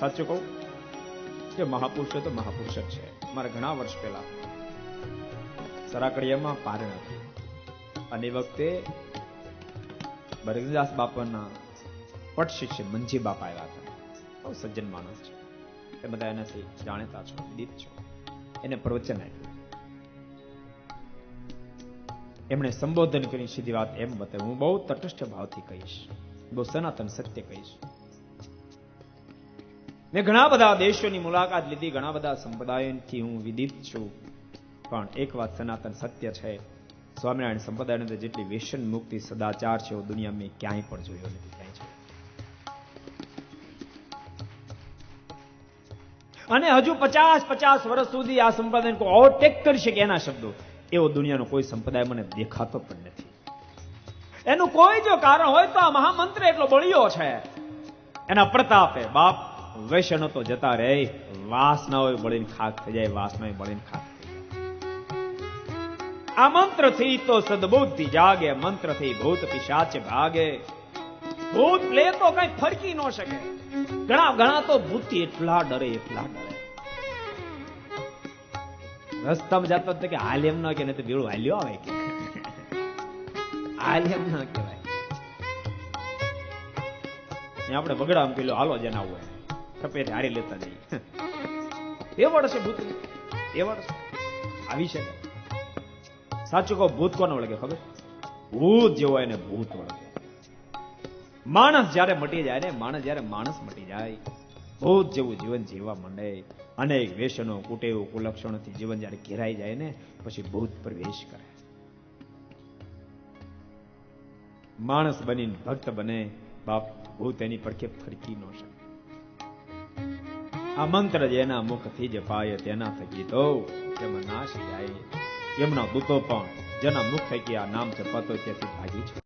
સાચું કહું કે મહાપુરુષો તો મહાપુરુષ જ છે. મારે ઘણા વર્ષ પહેલા સરાકડિયામાં પારણ હતી અને એ વખતે બરગદાસ બાપાના પટ શિષ્ય મંજી બાપા આવ્યા હતા. બહુ સજ્જન માણસ છે, એ બધા એનાથી જાણતા છો, દીપ છો. એને પ્રવચન આપ્યું. એમણે સંબોધન કરી સીધી વાત એમ બતાવી, હું બહુ તટસ્થ ભાવથી કહીશ, બહુ સનાતન સત્ય કહીશ. મેં ઘણા બધા દેશોની મુલાકાત લીધી, ઘણા બધા સંપ્રદાયોથી હું વિદિત છું, પણ એક વાત સનાતન સત્ય છે, સ્વામિનારાયણ સંપ્રદાયની અંદર જેટલી વ્યસન મુક્તિ સદાચાર છે એવો દુનિયા મેં ક્યાંય પણ જોયો નથી. ક્યાંય છે. અને હજુ 50 વર્ષ સુધી આ સંપ્રદાય કોઈ ઓવરટેક કરી શકે એના શબ્દો એવો દુનિયાનો કોઈ સંપ્રદાય મને દેખાતો પણ નથી. એનું કોઈ જો કારણ હોય તો આ મહામંત્ર એટલો બળિયો છે, એના પ્રતાપે બાપ વ્યસનો તો જતા રહે, વાસના હોય બળીને ખાક થઈ જાય, વાસના હોય બળીને ખાક થઈ જાય. આ મંત્ર થી તો સદબુદ્ધિ જાગે, મંત્ર થી ભૂત પિશાચ ભાગે. ભૂત પ્રેતો કઈ ફરકી ન શકે. ઘણા તો ભૂતથી એટલા ડરે. રસ્તામાં જતો કે હાલ એમ ના કે નહીં તો ભેળું હાલ્યો આવે કે હાલ એમ ના કહેવાય. આપણે બગડામ પેલો હાલો જેના હોય સફેદ હારી લેતા જઈએ. એ વળશે ભૂત, એ વળશે આવી શકે. સાચું કહો, ભૂત કોને વળગે ખબર? ભૂત જેવો એને ભૂત વળગે. માણસ જયારે મટી જાય ને, માણસ મટી જાય, ભૂત જેવું જીવન જીવવા માંડે. અનેક વ્યસનો, કુટેવ, કુલક્ષણોથી જીવન જયારે ઘેરાઈ જાય ને, પછી ભૂત પ્રવેશ કરે. માણસ બનીને ભક્ત બને, બાપ ભૂત એની પડખે ફરકી ન શકે. આ મંત્ર જેના મુખથી જ પાય તેના થકી તો તેમાં નાશ જાય. એમના દૂતો પણ જેના મુખ થકી આ નામ જપાતો ત્યાંથી ભાગી છે.